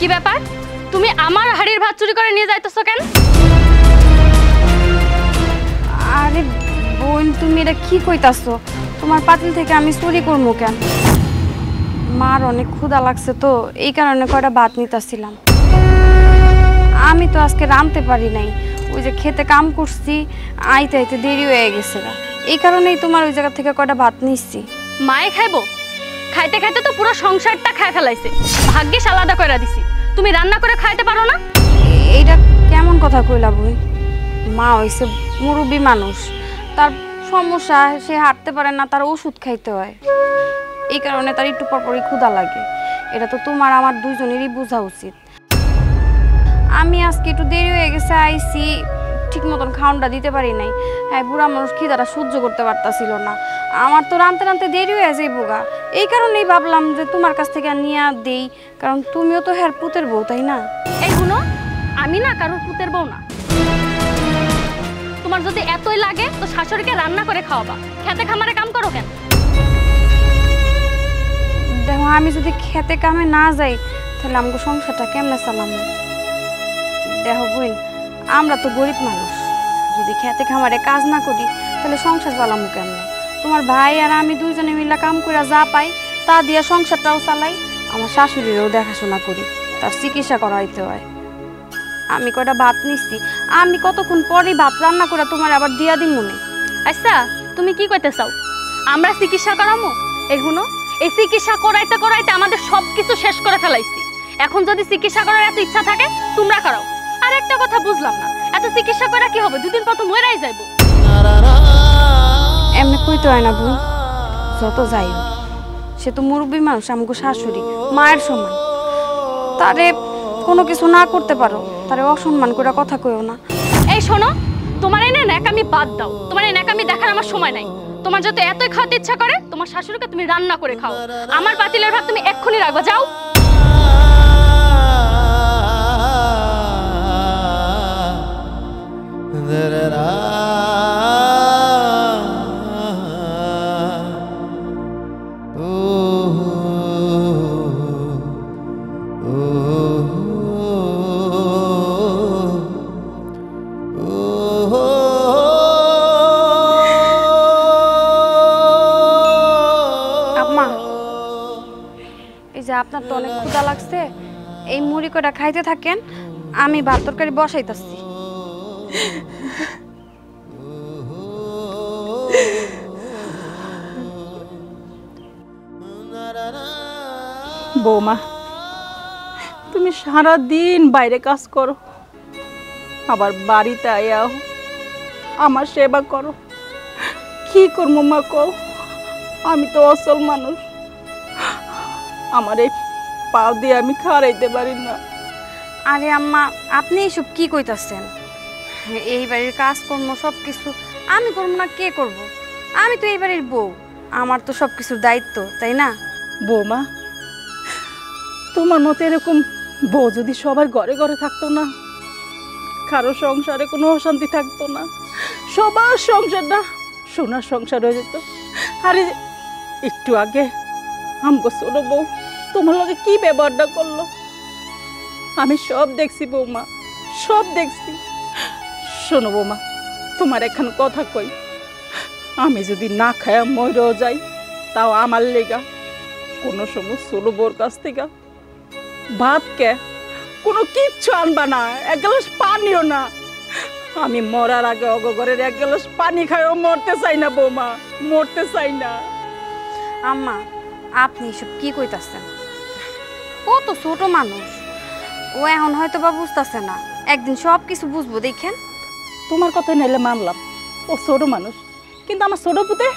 কি ব্যাপার, তুমি আমার হাড়ির ভাত চুরি করে নিয়ে যাইতেছো কেন? আরে বোন, তুমি এটা কি কইতাছো? তোমার পাতিল থেকে আমি চুরি করবো কেন? মার অনেক ক্ষুধা লাগছে তো, এই কারণে কয়টা ভাত নিতেছিলাম। আমি তো আজকে রাঁধতে পারি নাই, ওই যে খেতে কাম করছি, আইতে আইতে দেরি হয়ে গেছে, এই কারণেই তোমার ওই জায়গা থেকে কয়টা ভাত নিচ্ছি। মায়ে খাইবো? খাইতে খাইতে তো পুরো সংসারটা খায় ফেলাইছে, ভাগ্যিস আলাদা করে দিছি। তুমি রান্না করে খাইতে পারো না? এইটা কেমন কথা কইলা বই? মা হইছে মুরব্বী মানুষ, তার সমস্যা, সে হাঁটতে পারে না, তার ওষুধ খাইতে হয়, এই কারণে তার একটু পরপরই ক্ষুধা লাগে। এটা তো তোমার আমার দুইজনেরই বোঝা উচিত। আমি আজকে একটু দেরি হয়ে গেছে, আইসি ঠিক মতন খাওয়ানটা দিতে পারি নাই। হ্যাঁ, বুড়া মানুষ খিদাটা সহ্য করতে পারতাছিল না, আমার তো রানতে রানতে দেরি হয়ে যায় বোগা, এই কারণেই ভাবলাম যে তোমার কাছ থেকে নিয়ে দেই, কারণ তুমিও তো হ্যার পুতের বউ, তাই না? এই শুনো, আমি না কারোর পুতের বউ না। তোমার যদি এতই লাগে তো শাশুড়িকে রান্না করে খাওয়াবা, খেতে খামারে কাম করো কেন? দেখো, আমি যদি খেতে কামে না যাই তাহলে আমাকে সংসারটা কেমনে চালাম? দেখো বোন, আমরা তো গরিব মানুষ, যদি খেতে খামারে কাজ না করি তাহলে সংসার চালামু কেমনে? তোমার ভাই আর আমি দুইজনে মিলে কাম করে যা পাই তা দিয়ে সংসারটাও চালাই, আমার শাশুড়িরও দেখাশোনা করি, তার চিকিৎসা করাইতে হয়। আমি কয়টা ভাত নিচ্ছি, আমি কতক্ষণ পরে ভাত রান্না করে তোমার আবার দিয়া দিই মনে। আচ্ছা, তুমি কি কইতে চাও? আমরা চিকিৎসা করামো? এই শুনো, এই চিকিৎসা করাইতে করাইতে আমাদের সবকিছু শেষ করে ফেলাইছি। এখন যদি চিকিৎসা করার এত ইচ্ছা থাকে তোমরা করাও। আর একটা কথা বুঝলাম না, এত চিকিৎসা করা কি হবে? দুদিন পর তো মরেই যাইবো। এমনি কইতে হয় না বোন, যত যাই হোক সে তো মুরব্বী মানুষ, আমাকে শাশুড়ি মায়ের সমান, তারে কোনো কিছু না করতে পারো, তারে অসম্মান করে কথা কইও না। এই শোনো, তোমার এই ন্যাকামি বাদ দাও, তোমার এই ন্যাকামি দেখার আমার সময় নাই। তোমার যত এতই খাওয়াতে ইচ্ছা করে তোমার শাশুড়িকে তুমি রান্না করে খাও, আমার পাতিলের ভাত তুমি এক্ষুনি রাখবা, যাও। আপনার তো অনেক ক্ষুধা লাগছে, এই মুড়ি কটা খাইতে থাকেন, আমি ভাত তরকারি বসাইতাছি। বৌমা, তুমি সারা দিন বাইরে কাজ করো, আবার বাড়িতে আয়াও আমার সেবা করো, কি করবো মা কও? আমি তো অসল মানুষ, আমার এই পাও দিয়ে আমি খাড়াইতে পারি না। আরে আম্মা, আপনি এইসব কি কইতাছেন? এই বাড়ির কাজকর্ম সব কিছু আমি করবো না, কে করব? আমি তো এই বাড়ির বউ, আমার তো সব কিছুর দায়িত্ব, তাই না? বৌমা, তোমার মতো এরকম বউ যদি সবার ঘরে ঘরে থাকতো না, কারো সংসারে কোনো অশান্তি থাকতো না, সবার সংসারটা সোনার সংসার হয়ে যেত। আরে একটু আগে আমগো ছোট বউ তোমার লগে কি ব্যবহারটা করলো, আমি সব দেখছি বৌমা, সব দেখছি। শোনো বৌমা, তোমার এখন কথা কই, আমি যদি না খায়া মরেও যাই তাও আমার লেগা কোনো সময় ছোট বউর কাছ থেকে ভাত কে কোনো কিচ্ছু আনবা না, এক গ্লাস পানিও না। আমি মরার আগে অগঘরের এক গ্লাস পানি খাইও মরতে চাই না বৌমা, মরতে চাই না। আম্মা, আপনি এসব কি কইতাছেন? ও তো ছোট মানুষ, ও এখন হয়তো বা বুঝতেছে না, একদিন সব কিছু বুঝবো, দেখেন। তোমার কথা নাইলে মানলাম, ও ছোট মানুষ, কিন্তু আমার ছোট পুতে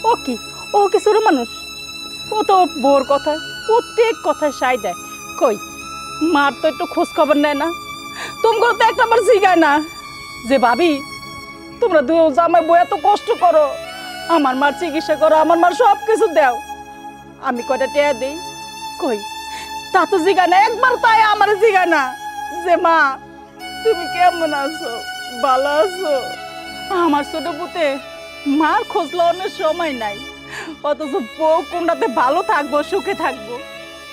ও কি ছোট মানুষ? ও তো বউর কথা প্রত্যেক কথায় সাই দেয়। কই মার তো একটু খোঁজ খবর নেয় না, তোমার তো একটা আমার জিগায় না যে ভাবি তোমরা দুই জামাই বউ এত কষ্ট করো, আমার মার চিকিৎসা করো, আমার মার সব কিছু দেও, আমি কয়টা টেয়া দিই? কই তা তো জিগায় না, একবার তাই আমার জিগায় না যে মা তুমি কেমন আছো, ভালো আছো? আমার ছোট পুতে মার খোঁজ লওয়ার সময় নাই, অথচ বউ কোনটাতে ভালো থাকবো, সুখে থাকবো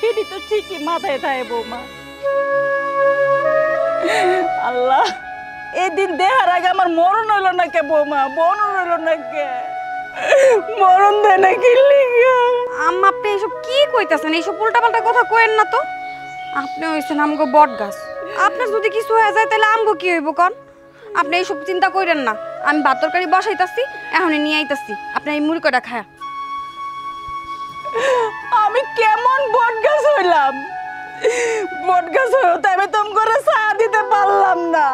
এটি তো ঠিকই মাথায় থাকে বৌমা। আল্লাহ, এই দিন দেহার আগে আমার মরণ হইল না কে বৌমা, মরণ হইল না কে, মরণ দেয় না কি লিগা? আম্মা আপনি এসব কি কইতাছেন? এইসব উল্টাপাল্টা কথা কইেন না তো। আপনি হইছেন আমগো বট গাছ, আপনার যদি কিছু হয়ে যায় তাহলে আমগো কি হইব কন? আপনি এইসব চিন্তা কইরেন না। আমি ভাত তরকারি বসাইতাছি, এখনই নিয়ে আইতাছি। আপনি এই মুড়ি কটা খায়া। আমি কেমন বট গাছ হইলাম? বট গাছ হয়েও তো আমি তুমি করে ছায়া দিতে পারলাম না।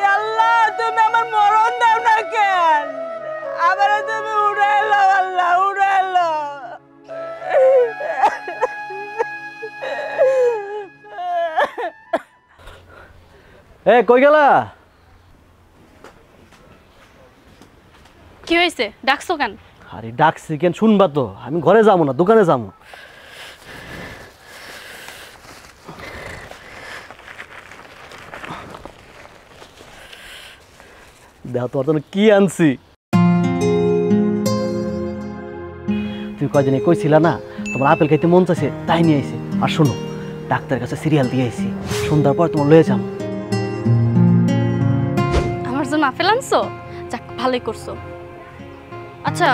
এ আল্লাহ, তুমি আমার মরণ দাও না কেন? আবার তুমি উড়াইলো আল্লাহ, উড়াইলো। এ কই গেলা? কি হয়েছে, ডাকছো কেন? আরে ডাকছি কেন শুনবা তো, আমি ঘরে যাবো না, দোকানে যাবো। দেখো তোমার জন্য কি আনছি। তুমি কয়দিন কইছিলা না তোমার আপেল খাইতে মন চাইছে, তাই নিয়ে আইছি। আর শোনো, ডাক্তারের কাছে সিরিয়াল দিয়ে আইছি, সন্ধ্যার পর তোমার লয়ে যাবো। আমার জন্য আপেল আনছো? যাক, ভালোই করছো। আচ্ছা,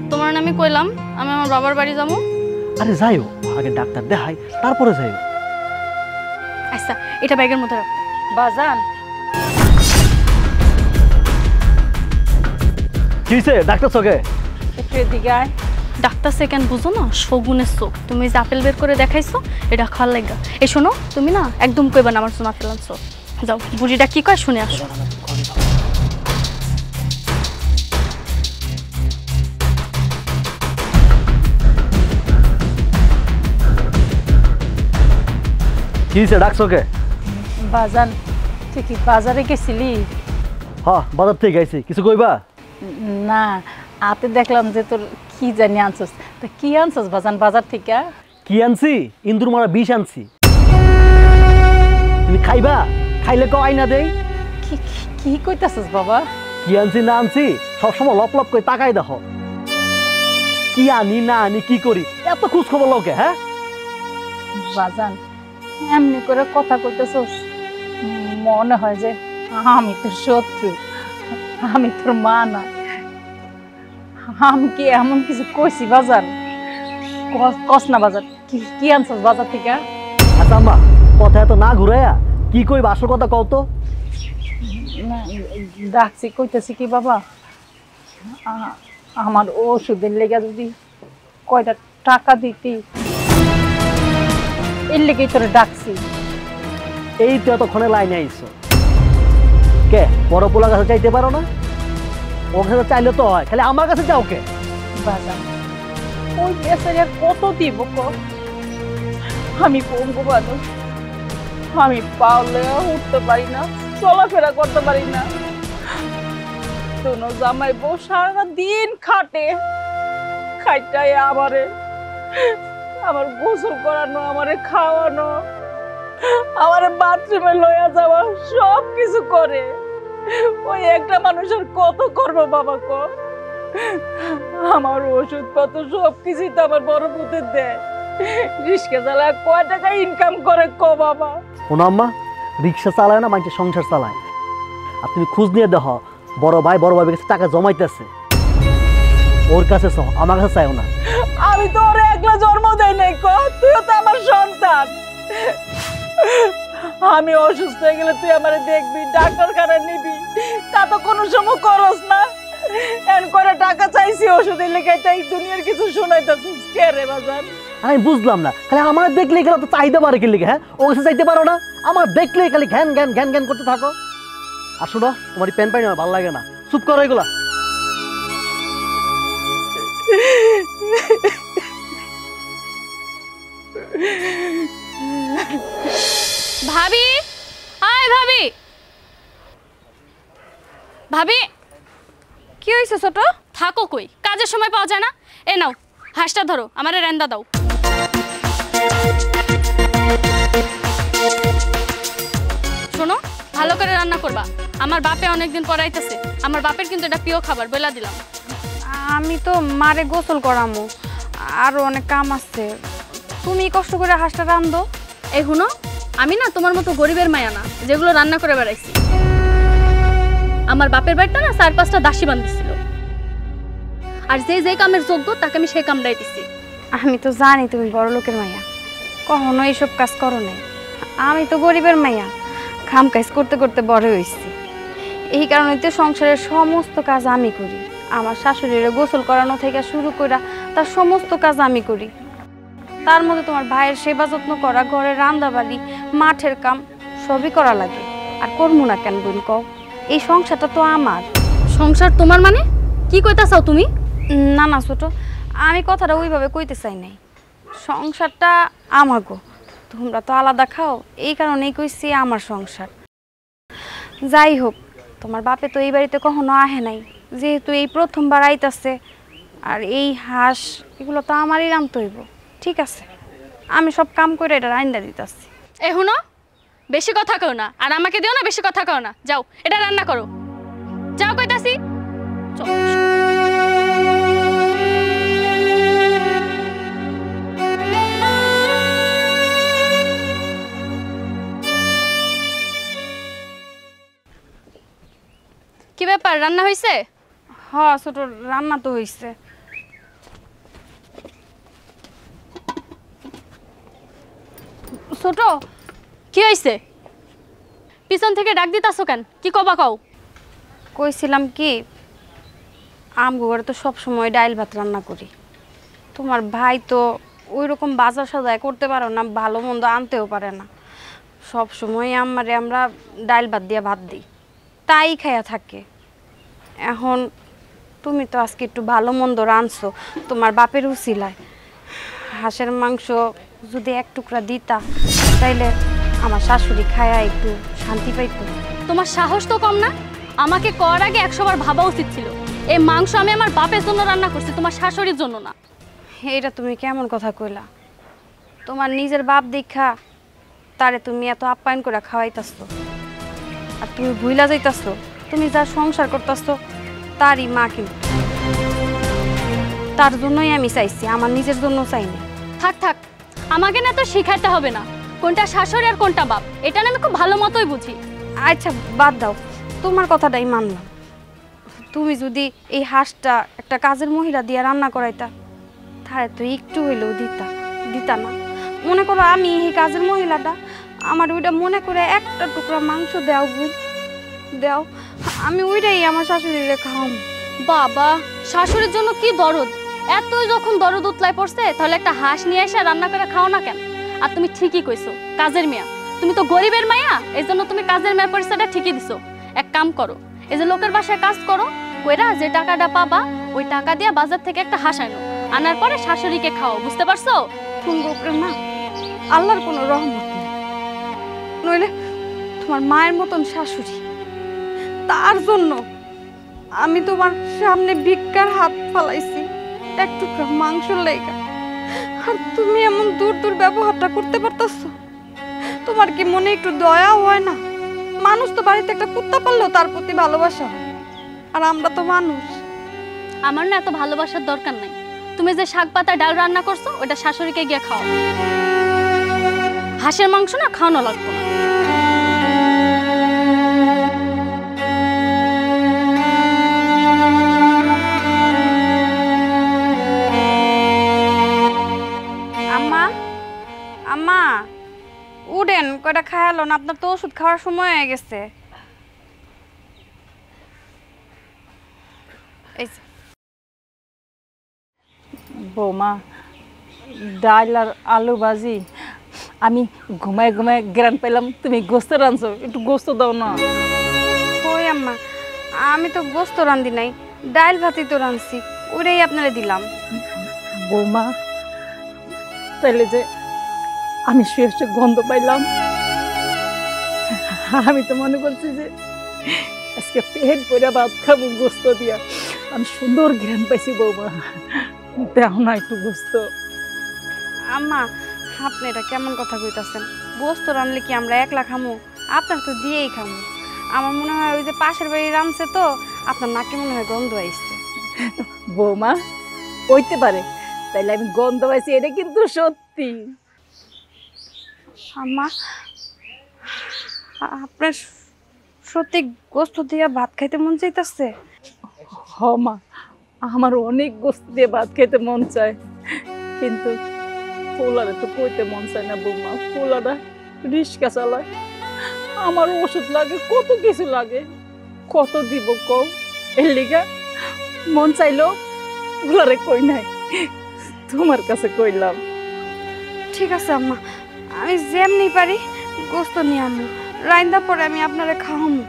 তোমার আমি কইলাম আমি আমার বাবার বাড়ি যাবো। আরে যাইও, আগে ডাক্তার দেখাই তারপরে যাইও। আচ্ছা, এটা ব্যাগের মধ্যে রাখো। বাজান, কি হয়েছে? ডাক্তার চোখে একটু এদিকে আয়। ডাক্তার সেকেন্ড বুঝো না, শগুনের চোখ। তুমি যে আপেল বের করে দেখাইছো, এটা খাওয়ার লাগা। এই শোনো, তুমি না একদম কইবা না আমার জন্য আপেল আনছো। যাও, বুড়িটা কি কয় শুনে আসো। কি হয়েছে? ডাকছোকে? বাজান, তুই কি বাজারে গেছিলি? হ্যাঁ, বাজার থেকে আইছি। কিছু কইবা? না, আতে দেখলাম যে তোর কি জানি আনছস। তা কি আনছস বাজান বাজার থেকে? কি আনছি? ইন্দুর মারা বিষ আনছি। তুমি খাইবা? খাইলে কও আইনা দেই। কি কি কইতাছস বাবা? কি আনছি না আনছি সবসময় লপ লপ করে তাকাই দেখো। কি আনি না আনি কি করি এত খোঁজ খবর লোকে? হ্যাঁ বাজান, এমনি করে কথা কইতেছস, মনে হয় যে আমি তোর শত্রু, আমি তোর মা না। আমি কি এমন কিছু কইছি বাজান? কস না বাজার, কি আনছস বাজার থেকে? আচ্ছা আম্মা, কথা এত না ঘুরাইয়া কি কইবা, আসল কথা কও তো। না, ডাকছি কইতেছি কি বাবা, আমার ওষুধের লেগে যদি কয়টা টাকা দিতি, এর লেগেই তোরে ডাকছি। এই তো এতক্ষণে লাইনে আইছো। কে বড় পোলার কাছে চাইতে পারো না? ওর কাছে চাইলে তো হয়, খালি আমার কাছে যাও কে? বাজান, ওই বেচারা কত দিব ক? আমি পঙ্গু মানুষ, আমি পাওলে উঠতে পারি না, চলাফেরা করতে পারি না। শোনো জামাই বউ সারা দিন খাটে, খাইটাই আমার গোসল করানো, আমারে খাওয়ানো, আমারে বাথরুমে লইয়া যাওয়া, সব কিছু করে। ওই একটা মানুষের কত করবো বাবা ক? আমার ওষুধপত্র সব কিছুই তো আমার বড় পুতের দেয়। রিক্সা চালায় কয় টাকা ইনকাম করে ক বাবা? শোনো আম্মা, রিক্সা চালায় না, মানুষের সংসার চালায়। আর তুমি খোঁজ নিয়ে দেখো, বড় ভাইয়ের কাছে টাকা জমাইতেছে, ওর কাছে চাও, আমার কাছে চাইও না। আমি তো ওর একলা জন্ম দেই নাই ক, তুইও তো আমার সন্তান। আমি অসুস্থ হয়ে গেলে তুই আমারে দেখবি, ডাক্তার খানা নিবি, তা তো কোনো সময় করস না। এন করে টাকা চাইছি ওষুধের লেগে, তাই দুনিয়ার কিছু শোনাইতেছিস কে রে বাজার? আমি বুঝলাম না, খালি আমার দেখলেই গেলে তো চাইতে পারে কি লিখে? হ্যাঁ, ও কাছে চাইতে পারো না? আমার দেখলেই খালি ঘ্যান ঘ্যান ঘ্যান ঘ্যান করতে থাকো। আর শোনো, তোমার প্যান পাই না, ভালো লাগে না, চুপ করো এগুলা। ভাবি, হাই ভাবি। ভাবি, কি হইছে ছোট? থাকো কই? কাজের সময় পাওয়া যায় না? এ নাও হাঁসটা ধরো, আমারে রান্দা দাও। শোনো, ভালো করে রান্না করবা। আমার বাপে অনেকদিন পর আইতেছে, আমার বাপের কিন্তু এটা প্রিয় খাবার, বইলা দিলাম। আমি তো মারে গোসল করামু, আরো অনেক কাম আছে। তুমি কষ্ট করে হাঁসটা রান্ধো। এই শুনো, আমি না তোমার মতো গরিবের মায়া না যেগুলো রান্না করে বেড়াইছি। আমার বাপের বাড়িটা না 4-5টা দাসী বান্ধিছিল, আর যে যে কামের যোগ্য তাকে আমি সেই কামটাই দিছি। আমি তো জানি তুমি বড় লোকের মাইয়া, কখনো এইসব কাজ করো নাই। আমি তো গরিবের মাইয়া, খাম কাজ করতে করতে বড় হয়েছি। এই কারণে তো সংসারের সমস্ত কাজ আমি করি। আমার শাশুড়ির গোসল করানো থেকে শুরু করে তার সমস্ত কাজ আমি করি। তার মধ্যে তোমার ভাইয়ের সেবা যত্ন করা, ঘরের রান্দাবাড়ি, মাঠের কাম সবই করা লাগে। আর করবো না কেন বোন কও? এই সংসারটা তো আমার। সংসার তোমার মানে কি কইতা চাও তুমি? না না ছোট, আমি কথাটা ওইভাবে কইতে চাই নাই। সংসারটা আমাগো, তোমরা তো আলাদা খাও, এই কারণেই কইছি আমার সংসার। যাই হোক, তোমার বাপে তো এই বাড়িতে কখনো আহে নাই, যেহেতু এই প্রথমবার আইতাছে। আর এই হাঁস এগুলো তো আমারই রামতে হইব। ঠিক আছে, আমি সব কাম করে এটা রান্না দিতেছি। এ হুনো, বেশি কথা কও না, আর আমাকে দিও না বেশি কথা কও না। যাও এটা রান্না করো, যাও কইতাছি। চলো। কি ব্যাপার, রান্না হয়েছে? হ ছোট, রান্না তো হইছে। ছোট, কি হয়েছে? পিছন থেকে ডাক দিতাছো কেন? কি কবা কও? কইছিলাম কি, আমগো ঘরে তো সব সময় ডাইল ভাত রান্না করি। তোমার ভাই তো ওই রকম বাজার সাজায় করতে পারো না, ভালো মন্দ আনতেও পারে না। সব সময় আমরা ডাইল ভাত দিয়ে ভাত দিই, তাই খাইয়া থাকে। এখন তুমি তো আজকে একটু ভালো মন্দ রাঁধছো তোমার বাপের উছিলায়। হাঁসের মাংস যদি এক টুকরা দিতা, তাইলে আমার শাশুড়ি খায়া একটু শান্তি পাইতো। তোমার সাহস তো কম না? আমাকে করার আগে 100 বার ভাবা উচিত ছিল। এই মাংস আমি আমার বাপের জন্য রান্না করছি, তোমার শাশুড়ির জন্য না। এটা তুমি কেমন কথা কইলা? তোমার নিজের বাপ দেখা তারে তুমি এত আপ্যায়ন করে খাওয়াইতাছো, আর তুমি ভুইলা যাইতাছো তুমি যা সংসার করতেছো তারই মা। কিন্তু তার জন্যই আমি চাইছি, আমার নিজের জন্য চাইনি। থাক থাক, আমাকে না তো শিখাইতে হবে না কোনটা শাশুড়ি আর কোনটা বাপ, এটা না আমি খুব ভালো মতোই বুঝি। আচ্ছা বাদ দাও, তোমার কথাটাই মানলাম। তুমি যদি এই হাঁসটা একটা কাজের মহিলা দিয়ে রান্না করাইতা, তাহলে তো একটু হইলেও দিতা না। মনে করো আমি এই কাজের মহিলাটা, আমার ওইটা মনে করে একটা টুকরা মাংস দাও দাও, আমি ওইটাই আমার শাশুড়িরে খাওয়াম। বাবা, শাশুড়ির জন্য কি দরদ! এতই যখন দরদ উতলায় পড়ছে, তাহলে একটা হাঁস নিয়ে এসে রান্না করে খাও না কেন? আর তুমি ঠিকই কইছো, কাজের মেয়া। তুমি তো গরিবের মায়া, এই জন্য তুমি কাজের মেয়ের পরিচয়টা ঠিকই দিছো। এক কাম করো, এই যে লোকের বাসায় কাজ করো, কইরা যে টাকাটা পাবা ওই টাকা দিয়ে বাজার থেকে একটা হাঁস আনো, আনার পরে শাশুড়িকে খাও, বুঝতে পারছো? তুমি উপরে না আল্লাহর কোনো রহমত নেই, নইলে তোমার মায়ের মতন শাশুড়ি, তার জন্য আমি তোমার সামনে ভিক্ষার হাত ফালাইছি এক টুকরা মাংসের লেগা। আর তুমি এমন দূর ব্যবহারটা করতে পারতাছো? তোমার কি মনে একটু দয়া হয় না? মানুষ তো বাড়িতে একটা কুত্তা পাললেও তার প্রতি ভালোবাসা হয়, আর আমরা তো মানুষ। আমার না এত ভালোবাসার দরকার নাই। তুমি যে শাক পাতা ডাল রান্না করছো ওটা শাশুড়িকে গিয়ে খাও। হাঁসের মাংস না খাওয়ানো লাগবে না। আম্মা আম্মা উঠেন, কয়টা খায়ালো না, আপনার তো ওষুধ খাওয়ার সময় হয়ে গেছে। এই যে। বৌমা, ডাল আর আলু ভাজি। আমি ঘুমায় ঘুমায় গ্রান পেলাম তুমি গোস্ত রাঁধছো, একটু গোস্ত দাও না। কই আম্মা, আমি তো গোস্ত রান্ধি নাই, ডাল ভাতই তো রাঁধছি, ওটাই আপনারে দিলাম। বৌমা, তাইলে যে আমি শুয়ে শুয়ে গন্ধ পাইলাম, আমি তো মনে করছি যে আজকে পেট ভরে ভাত খাবো গোস্ত দিয়া। আমি সুন্দর ঘ্রাণ পাইছি বৌমা, দেও না একটু গোস্ত। আম্মা, আপনি এটা কেমন কথা কইতাছেন? গোস্ত রানলে কি আমরা একলা খামু? আপনার তো দিয়েই খামু। আমার মনে হয় ওই যে পাশের বাড়ি রাঁধছে তো, আপনার নাকে মনে হয় গন্ধ আইছে। বৌমা, হইতে পারে, তাইলে আমি গন্ধ পাইছি, এটা কিন্তু সত্যি। আম্মা, আপনার সত্যি গোস্ত দিয়ে ভাত খাইতে মন চাইতেছে? হ মা, আমার অনেক গোস্ত দিয়ে ভাত খেতে মন চায়, কিন্তু পোলারে তো কইতে মন চায় না বৌমা। পোলারা রিস্কা চালায়, আমার ওষুধ লাগে, কত কিছু লাগে, কত দিব কও। এর লিগা মন চাইলো পোলারে কই নাই, তোমার কাছে কইলাম। ঠিক আছে আম্মা, আমি যেমনি পারি গোস্ত নিয়ে আম্মু রাইন্দা পরে আমি আপনারে খাওয়ামু।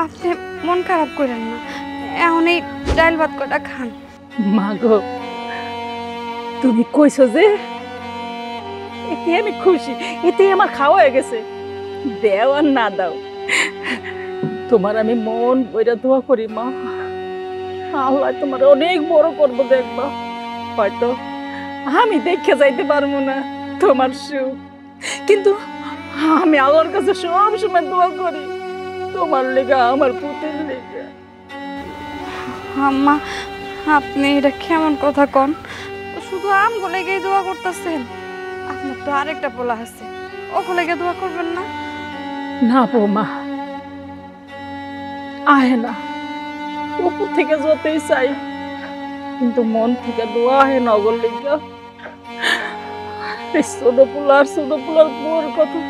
আপনি মন খারাপ করেন না, এখন এই ডাল ভাত কটা খান। মা গো, তুমি কইছো যে, এতে আমি খুশি, এতে আমার খাওয়া হয়ে গেছে। দেও আর না দাও, তোমার আমি মন বইরা দোয়া করি মা। আল্লাহ তোমার অনেক বড় করবো, দেখবা। হয়তো আমি দেখে যাইতে পারবো না তোমার সুখ, কিন্তু আমি আল্লাহর কাছে সব সময় দোয়া করি তোমার লেগা, আমার পুতের লেগা। আম্মা, আপনি এটা কেমন কথা কন? শুধু আমগুলো গিয়ে দোয়া করতেছেন? আপনার তো আরেকটা পোলা আছে, ওগুলো গিয়ে দোয়া করবেন না? না বৌমা, আহে না। উপর থেকে যতই চাই, কিন্তু মন থেকে দোয়া আহে না ওগুলো লেগা। এই ছোট পোলার বউর কথা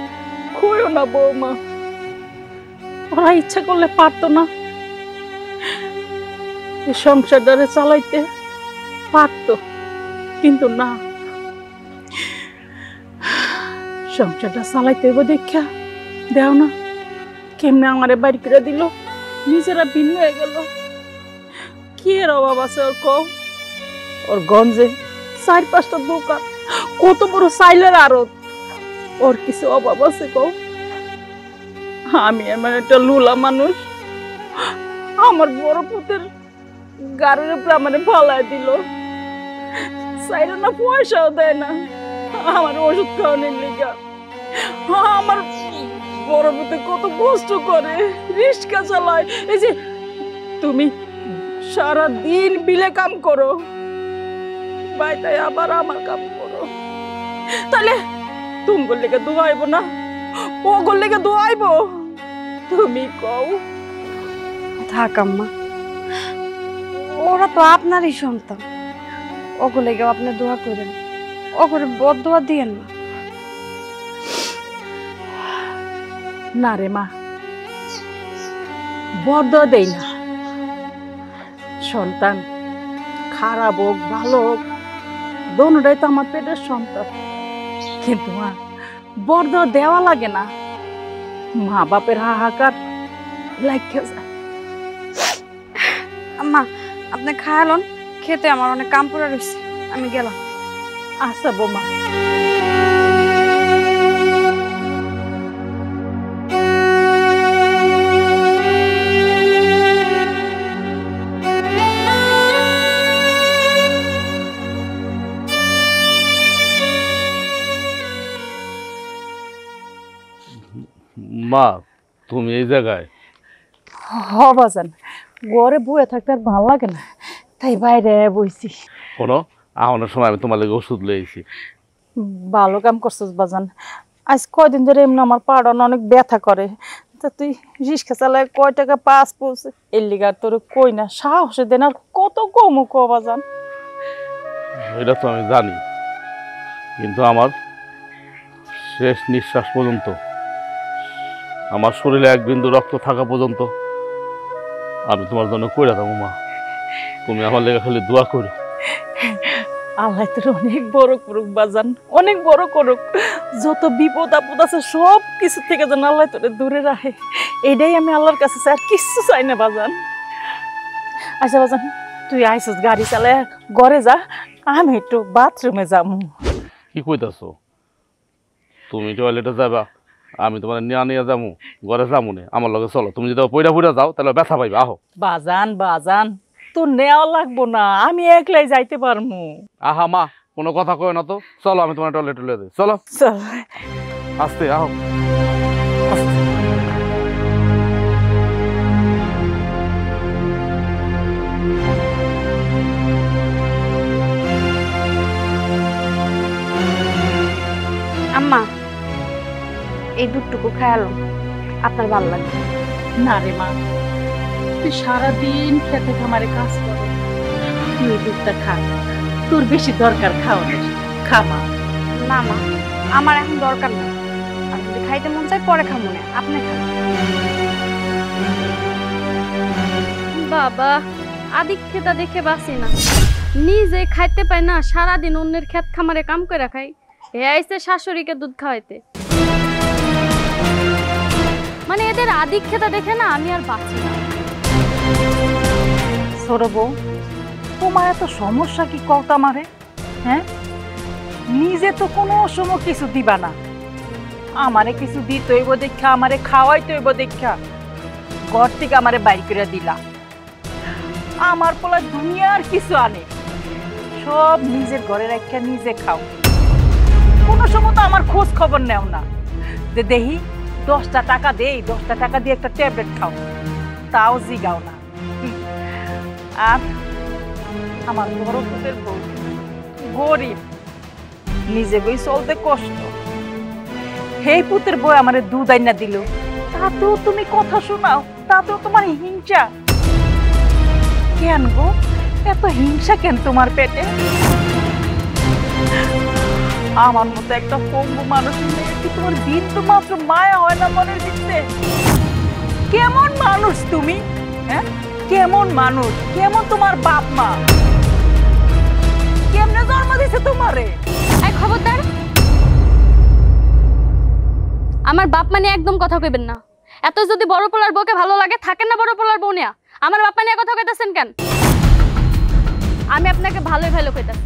কইও না বৌমা। ওরা ইচ্ছা করলে পারতো না, এই সংসারটারে চালাইতে পারতো, কিন্তু না, সংসারটা চালাইতে হইব দেখা দেও না কেমনে আমারে বাড়ি করে দিল, নিজেরা ভিন্ন হয়ে গেল। কি এর অভাব আছে ওর কও? ওর গঞ্জে 4-5টা দোকান, কত বড় সাইলের আড়ত, ওর কিছু অভাব আছে কও? আমি এমন একটা লুলা মানুষ, আমার বড় পুতের গাড়ির উপরে আমারে ফালাই দিল, সাইরে না পয়সাও দেয় না আমার ওষুধ খাওয়ানোর লিগা। আমার বড় পুতে কত কষ্ট করে, রিস্কা চালায়। এই যে তুমি সারা দিন বিলে কাম করো, বাইরে আবার আমার কাম করো, তাহলে তুমগোর লেগে দোয়াইব না, ওগোর লেগে দোয়াইব? তুমি কও। থাক আম্মা, ওরা তো আপনারই সন্তান, ওগুলো গিয়ে আপনি দোয়া করেন, ওগুলো বদ দোয়া দিয়েন না। না রে মা, বদ্ধ দেই না। সন্তান খারাপ হোক ভালো হোক, দোনোটাই তো আমার পেটের সন্তান, কিন্তু মা বদ্ধ দেওয়া লাগে না। মা বাপের হাহাকার লাগে যায়। আম্মা, আপনি খায়ালন, খেতে আমার অনেক কাম পড়ে রয়েছে, আমি গেলাম। আচ্ছা বৌমা। মা, তুমি এই জায়গায়? বাজান, ঘরে বয়ে থাকতে আর ভালো লাগে না, তাই বাইরে বইছি। শোনো, আহনের সময় আমি তোমার লেগে ওষুধ লইছি। ভালো কাম করছিস বাজান। আজ কয়দিন ধরে এমনি আমার পাড়া অনেক ব্যথা করে, তা তুই রিক্সা চালায় কয় টাকা পাস পৌঁছে, এর লিগার তোর কই না, সাহসে দেন আর কত কমু ক বাজান। এটা তো আমি জানি, কিন্তু আমার শেষ নিঃশ্বাস পর্যন্ত, আমার শরীরে এক বিন্দু রক্ত থাকা পর্যন্ত আমি তোমার জন্য কইরা থাকবো মা। তুমি আমার লেগে খালি দোয়া করো। আল্লাহ তোর অনেক বড় করুক বাজান, অনেক বড় করুক। যত বিপদ আপদ আছে সব কিছু থেকে যেন আল্লাহ তোরে দূরে রাখে, এটাই আমি আল্লাহর কাছে চাই, আর কিচ্ছু চাই না বাজান। আচ্ছা বাজান, তুই আইসিস গাড়ি চালায় ঘরে যা, আমি একটু বাথরুমে যাবো। কি কইতাছো? তুমি টয়লেটে যাবা, আমি তোমার নিয়ে যাবো, ঘরে যাবো নে, আমার লগে চলো। তুমি যদি পইরা যাও তাহলে ব্যথা পাইবা। আহো। বাজান বাজান, তোর নেওয়া লাগবো না, আমি একলাই যাইতে পারমু। আহা মা, কোনো কথা কয় না তো, চলো আমি তোমার টয়লেটে লয়ে দিই। চলো চল। আস্তে, আহো। আম্মা, এই দুধটুকু খায়ালো আপনার ভালো লাগবে। না রে মা, তুই সারাদিন খেতে খামারে কাজ কর, তুই এই দুধটা খা, তোর বেশি দরকার খাওয়ানোর। খা মা। না মা, আমার এখন দরকার নেই। আর যদি খাইতে মন চাই পরে খাবো না, আপনি খান। বাবা, আদিক খেতা দেখে বাঁচি না, নিজে খাইতে পাই না, সারাদিন অন্যের ক্ষেত খামারে কাম করে খাই। এ আইছে শাশুড়িকে দুধ খাওয়াইতে। মানে এদের আদিক খেতা দেখে না আমি আর বাঁচি না। ছোট বউ, তোমার এত সমস্যা কি কওতা মারে? হ্যাঁ, নিজে তো কোনো সময় কিছু দিবা না, আমারে কিছু দিতে হইব দেখা, আমারে খাওয়াইতে হইব দেখা ঘর থেকে আমারে বাইর করে দিলা। আমার পোলা দুনিয়ার কিছু আনে, সব নিজের ঘরে রাখিয়া নিজে খাও। কোনো সময় তো আমার খোঁজ খবর নেও না, যে দেহি 10টা টাকা দেই, 10টা টাকা দিয়ে একটা ট্যাবলেট খাও, তাও জিগাও না। আর আমার বড় পুতের বউ গরিব, নিজে বই চলতে কষ্ট, সেই পুতের বউ আমারে দুধ আইনা দিল, তাতেও তুমি কথা শোনাও, তাতেও তোমার হিংসা কেন গো? এত হিংসা কেন তোমার পেটে? আমার মতো একটা পঙ্গু মানুষ কি তোমার বিন্দু মাত্র মায়া হয় না মনের ভিতরে? কেমন মানুষ তুমি? হ্যাঁ, কেমন মানুষ? কেমন তোমার বাপ মা? কেমনে জন্ম দিছে তোমারে? এই খবরদার, আমার বাপ মানে একদম কথা কইবেন না। এত যদি বড় পোলার বউকে ভালো লাগে, থাকেন না বড় পোলার বউ নিয়া। আমার বাপ মানে কথা কইতাছেন কেন? আমি আপনাকে ভালোই ভালো কইতাছি,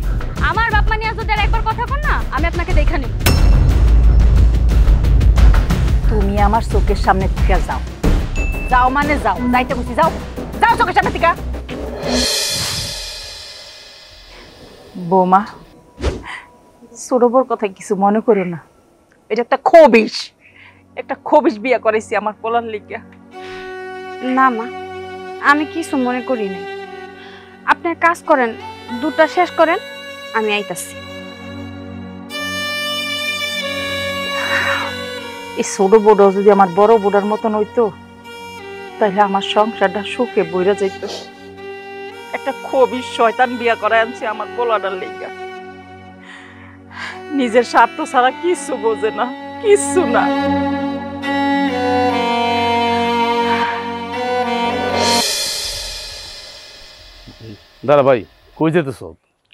আমার বাপ মানে যদি আর একবার কথা কন না, আমি আপনাকে দেখা নিব। তুমি আমার চোখের সামনে থেকে যাও, যাও মানে যাও, যাইতে বসি, যাও যাও চোখের সামনে থেকে। বৌমা, সৌরভর কথা কিছু মনে করো না, এটা একটা খবিশ বিয়া করেছি আমার পোলার লিগা। না মা, আমি কিছু মনে করি নাই। আপনি এক কাজ করেন, দুধটা শেষ করেন, আমি আইতাছি। এই ছোট বড় যদি আমার বড় বড়ার মতন হইতো, তাহলে আমার সংসারটা সুখে বইরা যাইত। একটা খবিশ শয়তান বিয়া করে আনছে আমার পোলাটার লিগা, নিজের স্বার্থ ছাড়া কিছু বোঝে না, কিছু না। দাঁড়া ভাই, কই যেতেছ?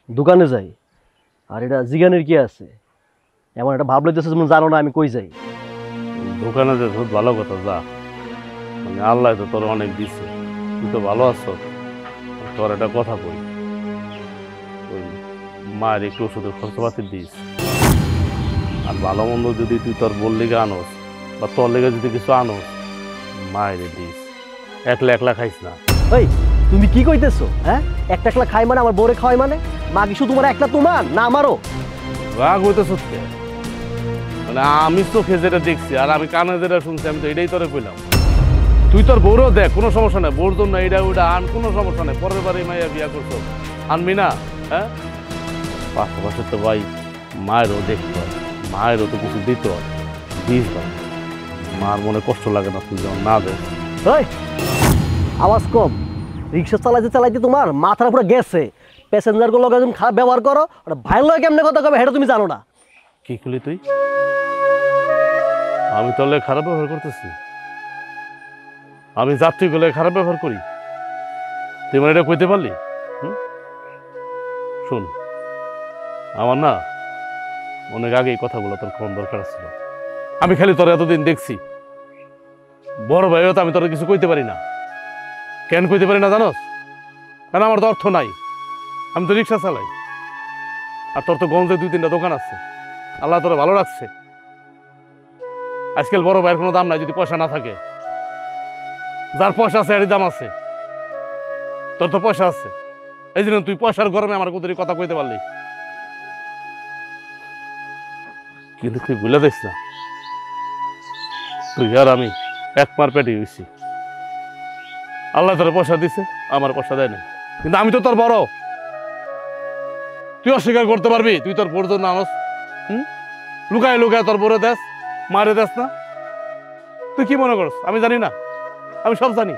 দোকানে যাই। আর এটা জিগানের কি আছে? এমন একটা ভাব লইতেছে যেমন জানো না আমি কই যাই। দোকানে যেত, ভালো কথা, যা। মানে আল্লাহ তো তোর অনেক দিচ্ছে, তুই তো ভালো আছো। তোর একটা কথা কই, ওই মায়ের একটু ওষুধের খরচপাতি দিস। আর ভালো মন্দ যদি তুই তোর বোন লেগে আনোস বা তোর লেগে যদি কিছু আনোস, মায়ের দিস। একলা একলা খাইস না। এই তুমি কি কইতেছো? হ্যাঁ, একটা একলা খাই মানে আমার বউরে খাওয়াই মানে? মা কি শুধু তোমার একলা তোমার না আমারও? রাগ হইতেছ কে? মানে আমি চোখে যেটা দেখছি আর আমি কানে যেটা শুনছি, আমি তো এটাই তোরে কইলাম। তুই তোর বউরও দেখ, কোনো সমস্যা নেই, বউর জন্য এইটা ওইটা আন, কোনো সমস্যা নেই। পরের বারে মাইয়া বিয়া করছো, আনবি না? হ্যাঁ, পাশাপাশি তো ভাই মায়েরও দেখতে হয়, মায়েরও তো কিছু দিতে হয়, দিস ভাই। মার মনে কষ্ট লাগে না তুই যখন না দেখ? ওই আওয়াজ কম। রিক্সা চালাইতে চালাইতে তোমার মাথাটা পুরো গেছে। প্যাসেঞ্জার গুলো একদম খারাপ ব্যবহার করো, ওটা ভাই লয় কেমনে কথা কবে সেটা তুমি জানো না। কি করলি তুই? আমি তোর লেগে খারাপ ব্যবহার করতেছি? আমি যাত্রীগুলো খারাপ ব্যবহার করি? তুই মানে এটা কইতে পারলি? শোন, আমার না অনেক আগে এই কথাগুলো তোর কম দরকার ছিল। আমি খালি তোর এতদিন দেখছি, বড় ভাইও তো আমি তোর কিছু কইতে পারি না। কেন কইতে পারি না জানোস? কারণ আমার তো অর্থ নাই, আমি তো রিক্সা চালাই। আর তোর তো গঞ্জে 2-3টা দোকান আছে, আল্লাহ তোরা ভালো রাখছে। আজকাল বড় ভাইয়ের কোনো দাম নাই যদি পয়সা না থাকে। যার পয়সা আছে এরই দাম আছে। তোর তো পয়সা আছে, এই জন্য তুই পয়সার গরমে আমার কোথায় কথা কইতে পারলি। কিন্তু তুই ভুলে দিস না, তুই আর আমি এক মার পেটে হয়েছি। আল্লাহ তোর পয়সা দিছে, আমার পয়সা দেয় না। কিন্তু আমি তো তোর বড়, তুই অস্বীকার করতে পারবি? তুই তোর বোর জন্য আনস, লুকায় লুকায় তোর বোরে দেশ, মারে দেশ না? তুই কি মনে করস আমি জানি না? আমি সব জানি,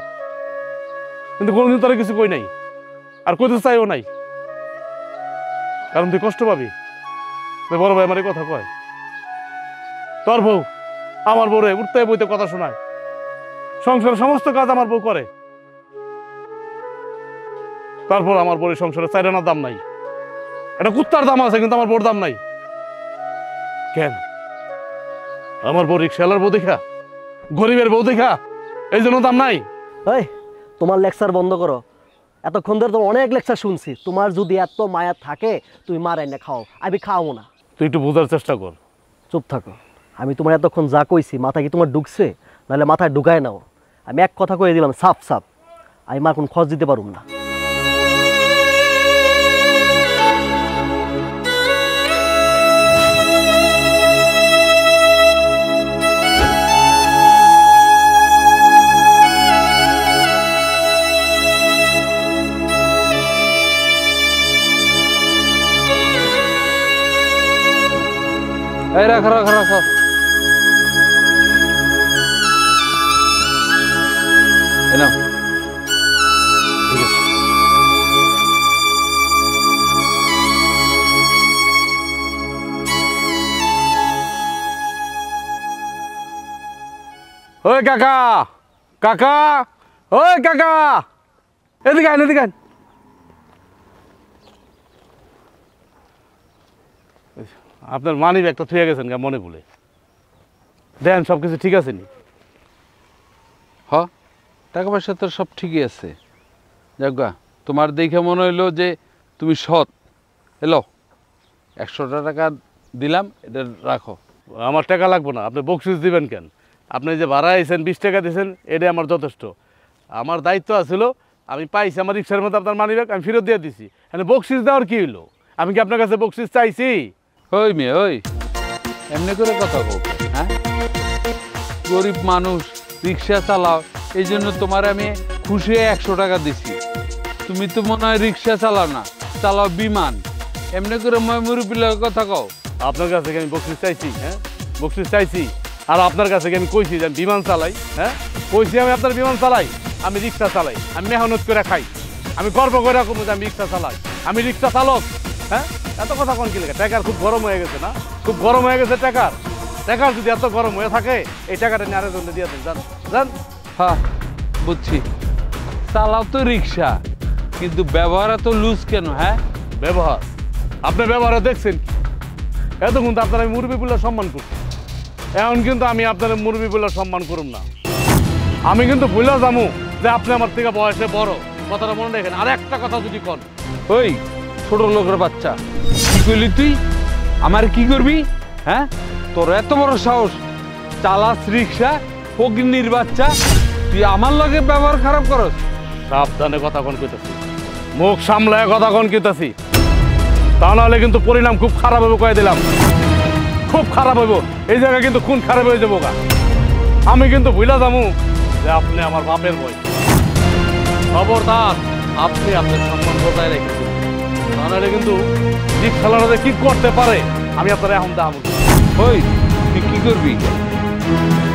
কিন্তু কোনোদিন তোরা কিছু কই নাই, আর কইতে চাইও নাই। কারণ তুই কষ্ট পাবি। তুই বড় ভাই আমার এই কথা কয়, তোর বউ আমার বউরে উঠতে বইতে কথা শোনায়, সংসারের সমস্ত কাজ আমার বউ করে, তারপর আমার বউর সংসারে চাইরানার দাম নাই। এটা কুত্তার দাম আছে, কিন্তু আমার বউর দাম নাই। কেন? আমার বউ রিক্সাওয়ালার বউ দেখা, গরিবের বউ দেখা, এই জন্য দাম নাই? এই তোমার লেকচার বন্ধ করো। এতক্ষণ ধরে তো অনেক লেকচার শুনছি। তোমার যদি এত মায়া থাকে তুমি মারাই না খাও, আমি খাওয়াবো না। তুই একটু বোঝার চেষ্টা কর। চুপ থাকো। আমি তোমার এতক্ষণ যা কইছি মাথায় কি তোমার ঢুকছে? নাহলে মাথায় ঢুকায় নাও। আমি এক কথা কয়ে দিলাম সাফ সাফ, আমি মার কোন খোঁজ দিতে পারুম না। এই রাখো রাখো রাখো। এই নাও। ঠিক আছে। ওই কাকা, কাকা, ওই কাকা, এদিকে আন, এদিকে আন। আপনার মানি ব্যাগটা থুয়ে গেছেন গা মনে ভুলে। দেন সব কিছু ঠিক আছে নি? হ, টাকা পয়সা তো সব ঠিকই আছে। যাজ্ঞা, তোমার দেখে মনে হইলো যে তুমি সৎ। এলো 100 টাকা দিলাম, এটা রাখো। আমার টাকা লাগবে না, আপনি বকশিস দিবেন কেন? আপনি যে ভাড়া আইছেন 20 টাকা দিয়েছেন, এটা আমার যথেষ্ট। আমার দায়িত্ব আছিল, আমি পাইছি আমার রিক্সার মধ্যে আপনার মানি ব্যাগ, আমি ফেরত দিয়ে দিছি। মানে বকশিস দেওয়ার কি হইলো? আমি কি আপনার কাছে বকশিস চাইছি? ওই মেয়ে ওই, এমনি করে কথা বল। হ্যাঁ, গরিব মানুষ, রিক্সা চালাও, এই জন্য তোমার আমি খুশি হয়ে 100 টাকা দিছি। তুমি তো মনে হয় রিক্সা চালাও না, চালাও বিমান। এমনি করে মুরব্বীর কথা কও। আপনার কাছে কি আমি বকশিস চাইছি? হ্যাঁ, বকশিস চাইছি? আর আপনার কাছে কি আমি কইছি যে আমি বিমান চালাই? হ্যাঁ, কইছি আমি আপনার বিমান চালাই? আমি রিক্সা চালাই, আমি মেহনত করে খাই, আমি গর্ব করে কোনো যে আমি রিক্সা চালাই, আমি রিক্সা চালক। হ্যাঁ, এত কথা কোন কি লেগে? টাকার খুব গরম হয়ে গেছে না? খুব গরম হয়ে গেছে টাকার। টাকার যদি এত গরম হয়ে থাকে, এই টাকাটা নিয়ে আরেকজন দিয়ে দেন, জান জান। হ্যাঁ বুঝছি, চালাও তো রিক্সা, কিন্তু ব্যবহার তো লুজ কেন? হ্যাঁ, ব্যবহার আপনি ব্যবহারে দেখছেন কি? এতক্ষণ তো আপনার আমি মুরব্বী বলে সম্মান করছি, এখন কিন্তু আমি আপনার মুরব্বী বলে সম্মান করুন না। আমি কিন্তু ভুলে যাবো যে আপনি আমার থেকে বয়সে বড়, কথাটা মনে রাখেন। আর একটা কথা যদি কন, ওই ছোট লোকের বাচ্চা, কি করলি তুই? আমার কি করবি? হ্যাঁ, তোর এত বড় সাহস, চালাস রিক্সা, ফকিন্নির বাচ্চা, তুই আমার লগে ব্যবহার খারাপ করস? সাবধানে কথা কন কইতাছি, মুখ সামলায় কথা কন কইতাছি, তা নাহলে কিন্তু পরিণাম খুব খারাপ হবে, কয়ে দিলাম। খুব খারাপ হইব, এই জায়গায় কিন্তু খুন খারাপ হয়ে যাবো গা। আমি কিন্তু ভুলে যাবো যে আপনি আমার বাপের বই। খবরদার, আপনি আপনার সম্মান বজায় রেখেছেন, তা নাহলে কিন্তু রিক্সাওয়ালারা কি করতে পারে আমি আপনার এখন দাম। ওই তুই কি করবি?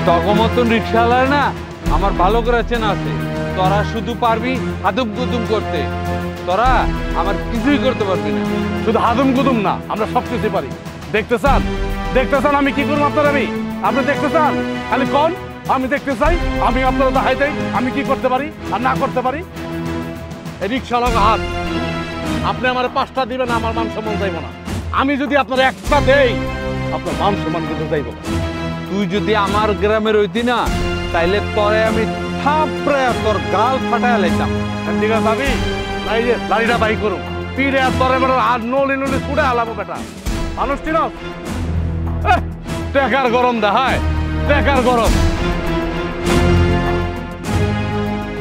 তখন মতন রিক্সাওয়ালার না আমার ভালো করে চেনা আছে। তোরা শুধু পারবি হাদুম গুদুম করতে, তোরা আমার কিছুই করতে পারবি না। শুধু হাদুম গুদুম না, আমরা সব কিছু পারি। দেখতে চান? দেখতে চান আমি কি করবো আপনার? আপনি দেখতে চান? খালি কন আমি দেখতে চাই, আমি আপনারা দেখাই দেই আমি কি করতে পারি আর না করতে পারি। এই রিক্সাওয়ালা হাত, আপনি আমার 5টা দিবেন, আমার মান সম্মান যাইব না। আমি যদি আপনার একটা দেই, আপনার মান সম্মান কিন্তু যাইব। তুই যদি আমার গ্রামের হইতি না, তাইলে তোরে আমি থাপড়ে তোর গাল ফাটায় লাইতাম। ঠিক আছে আমি নাই যে লাড়িটা বাই করুন, পিড়ে আর তরে বেটার আর নলি নলি ছুড়ে আলাবো বেটা। মানুষ চিনস? টেকার গরম দেখায়, টেকার গরম।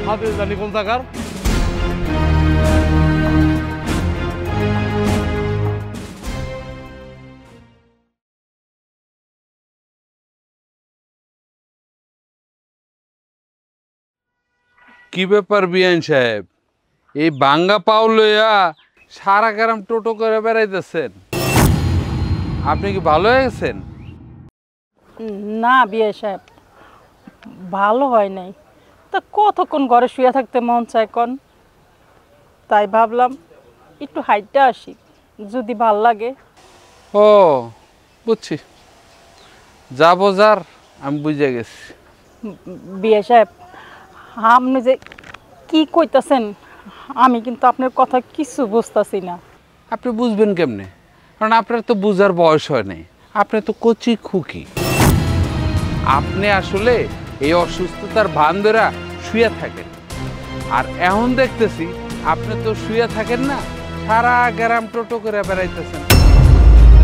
হাতে জানি কোন টাকার। কি ব্যাপার বিয়ান সাহেব, এই বাঙ্গা পাও লইয়া সারা গ্রাম টোটো করে বেড়াইতেছেন? আপনি কি ভালো হয়ে গেছেন? না বিয়ে সাহেব, ভালো হয় নাই, তা কতক্ষণ ঘরে শুয়ে থাকতে মন চায় কন। তাই ভাবলাম একটু হাইটটা আসি, যদি ভাল লাগে। ও বুঝছি, যা বোঝার আমি বুঝে গেছি। বিয়ে সাহেব, আপনি যে কি কইতাছেন আমি কিন্তু আপনার কথা কিছু বুঝতাছি না। আপনি বুঝবেন কেমনে? কারণ আপনার তো বুঝার বয়স হয় নাই, আপনি তো কচি খুকি। আপনি আসলে এই অসুস্থতার ভান ধরা শুয়ে থাকেন, আর এখন দেখতেছি আপনি তো শুয়ে থাকেন না, সারা গ্রাম টোটো করে বেড়াইতেছেন,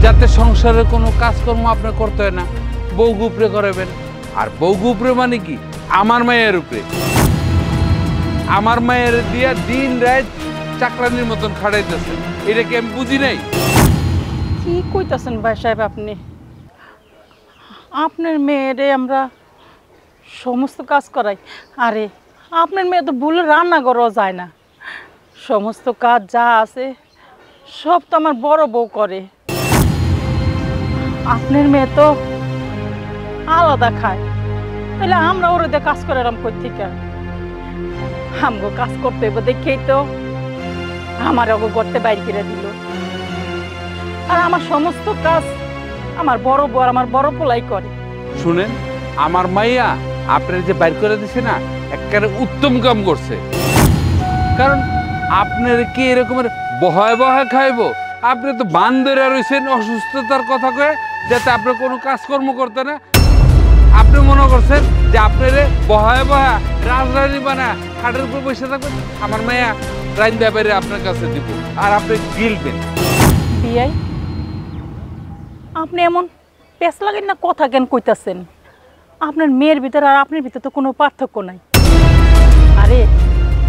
যাতে সংসারের কোনো কাজকর্ম আপনি করতে হয় না, বউ গুপরে করাবেন। আর বউ গুপরে মানে কি? আমার মায়ের উপরে, আমার মায়ের দিয়া দিন রাত চাকরানির মতন খাড়াইতেছেন। এটা কি আমি বুঝি নাই? কি কইতাছেন ভাই সাহেব আপনি? আপনার মেয়েরে আমরা সমস্ত কাজ করাই। আরে আপনার মেয়ে তো ভুলে রান্না করাও যায় না, সমস্ত কাজ যা আছে সব তো আমার বড় বউ করে। আপনার মেয়ে তো আলাদা খায়, তাহলে আমরা ওর দিয়ে কাজ করে এরম কই থেকে? আমগো কাজ করতে হইব দেখেই তো আমার ওগো করতে বাইর করে দিল। আর আমার সমস্ত কাজ আমার বড় বউ আর আমার বড় পোলাই করে। শুনেন, আমার মাইয়া আপনার যে বাইর করে দিছে না, একেবারে উত্তম কাম করছে। কারণ আপনার কি এরকমের বহায় বহায় খাইবো? আপনি তো বান ধরে রয়েছেন অসুস্থতার কথা কয়ে, যাতে আপনি কোনো কাজকর্ম করতে না। আপনি মনে করছেন যে আপনারে বহায় বহা রাজরানী বানা খাটের উপর বসে থাকবেন, আমার মাইয়া রাইন ব্যাপারে আপনার কাছে দিব, আর আপনি গিলবেন। বিয়াই, আপনি এমন পেছ লাগেন না, কথা কেন কইতাছেন? আপনার মেয়ের ভিতরে আর আপনার ভিতরে তো কোনো পার্থক্য নাই। আরে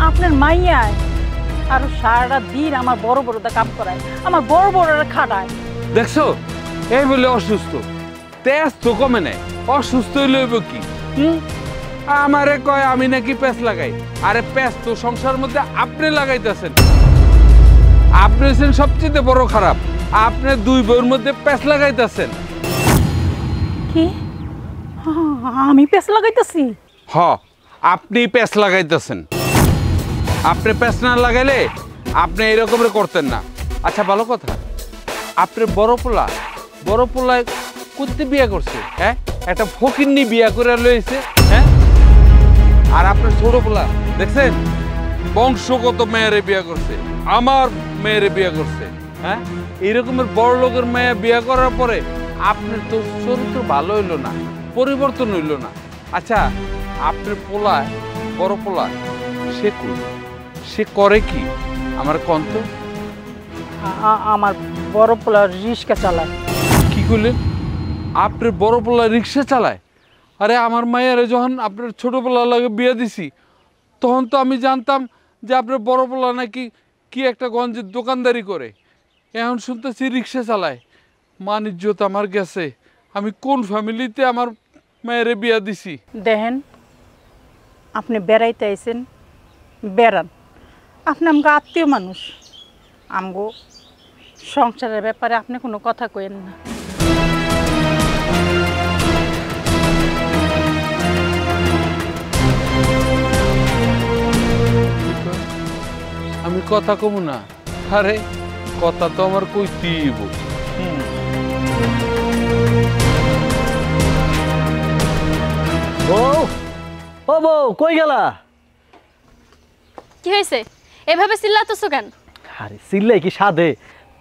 আপনার মাইয়ায় আর সারাটা দিন আমার বড় বড়টা কাম করায়, আমার বড় বড়রা খাটায়। দেখছো, এই বলে অসুস্থ, তেজ তো কমে নেয়, অসুস্থ হইব কি? আমারে কয় আমি নাকি প্যাঁচ লাগাই। আরে প্যাঁচ তো সংসার মধ্যে আপনি লাগাইতেছেন। আপনি হচ্ছেন সবচেয়ে বড় খারাপ, আপনি দুই বউর মধ্যে প্যাঁচ লাগাইতেছেন। কি আমি পেছ লাগাইতেছি? হ, আপনি প্যাঁচ লাগাইতেছেন। আপনি প্যাঁচ না লাগাইলে আপনি এরকমের করতেন না। আচ্ছা ভালো কথা, আপনি বড় পোলায় করতে বিয়ে করছে, হ্যাঁ? একটা ফকিন্নি বিয়া করে লইছে, হ্যাঁ? আর আপনার ছোট পোলা দেখছেন বংশগত মেয়েরে বিয়া করছে, আমার মেয়েরে বিয়া করছে, হ্যাঁ? এইরকমের বড় লোকের মেয়ে বিয়া করার পরে আপনার তো চরিত্র ভালো হইলো না, পরিবর্তন হইল না। আচ্ছা, আপনার পোলায়, বড় পোলায় সে কই, সে করে কি আমার কন্ত? আমার বড় পোলা রিক্সা চালায়। কি করলেন? আপনার বড় পোলা রিক্সা চালায়? আরে আমার মায়ের যখন আপনার ছোটোবেলা লাগে বিয়ে দিছি, তখন তো আমি জানতাম যে আপনার বড় পোলা নাকি কি একটা গঞ্জের দোকানদারি করে, এখন শুনতেছি রিক্সা চালায়। মান ইজ্জত আমার গেছে। আমি কোন ফ্যামিলিতে আমার মায়ের বিয়ে দিছি? দেখেন, আপনি বেড়াইতে আইছেন, বেড়ান। আপনি আমগো আত্মীয় মানুষ, আমগো সংসারের ব্যাপারে আপনি কোনো কথা কইেন না। আমি কথা কমু না? আরে কথা তো আমার কইতেই হইব। বউ, ও বউ, কই গেলা? কি হয়েছে? এভাবে চিল্লাতেছো কেন? আরে সিল্লাই কি সাধে?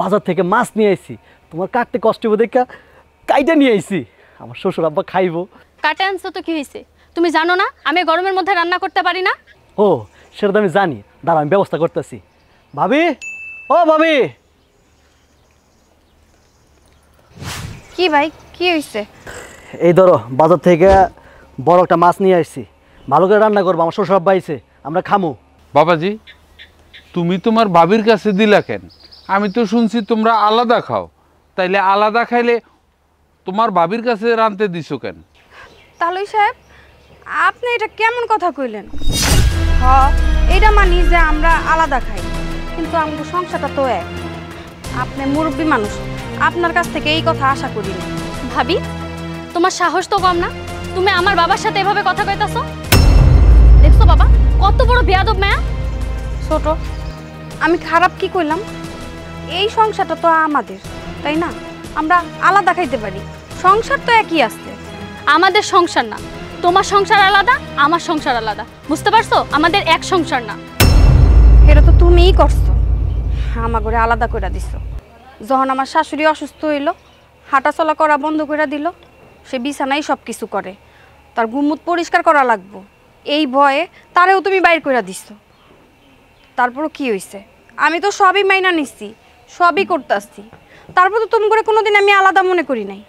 বাজার থেকে মাছ নিয়ে আইছি, তোমার কাটতে কষ্ট হবে দেখা কাইটা নিয়ে আইছি, আমার শ্বশুর আব্বা খাইবো। কাটে আনছো তো কি হয়েছে? তুমি জানো না আমি গরমের মধ্যে রান্না করতে পারি না? ও, সেটা তো আমি জানি, দাঁড়া আমি ব্যবস্থা করতেছি। ভাবি, ও ভাবি। কি ভাই, কি হইছে? এই ধরো বাজার থেকে বড় একটা মাছ নিয়ে আসছি, ভালো করে রান্না করবো, আমার শ্বশুর আব্বা আইছে, আমরা খামু। বাবাজি, তুমি তোমার ভাবির কাছে দিলা কেন? আমি তো শুনছি তোমরা আলাদা খাও, তাইলে আলাদা খাইলে তোমার ভাবির কাছে রানতে দিছো কেন? তালুই সাহেব, আপনি এটা কেমন কথা কইলেন? হ, এটা মানি যে আমরা আলাদা খাই, কিন্তু আমাদের সংসারটা তো এক। আপনি মুরব্বী মানুষ, আপনার কাছ থেকে এই কথা আশা করি না। ভাবি, তোমার সাহস তো কম না? তুমি আমার বাবার সাথে এভাবে কথা কইতাছো? দেখছো বাবা কত বড় বেয়াদব মায়া। ছোট, আমি খারাপ কি কইলাম? এই সংসারটা তো আমাদের, তাই না? আমরা আলাদা খাইতে পারি, সংসার তো একই আছে। আমাদের সংসার না, তোমার সংসার আলাদা, আমার সংসার আলাদা, বুঝতে পারছো? আমাদের এক সংসার না। এটা তো তুমিই করছো, আমার ঘরে আলাদা করে দিছো। যখন আমার শাশুড়ি অসুস্থ হইল, হাঁটাচলা করা বন্ধ করে দিল, সে বিছানায় সব কিছু করে, তার গুমুত পরিষ্কার করা লাগবো, এই ভয়ে তারেও তুমি বাইর করে দিছো। তারপরও কি হইছে? আমি তো সবই মাইনা নিচ্ছি, সবই করতে আসছি, তারপর তো তুমি করে কোনোদিন আমি আলাদা মনে করি নাই।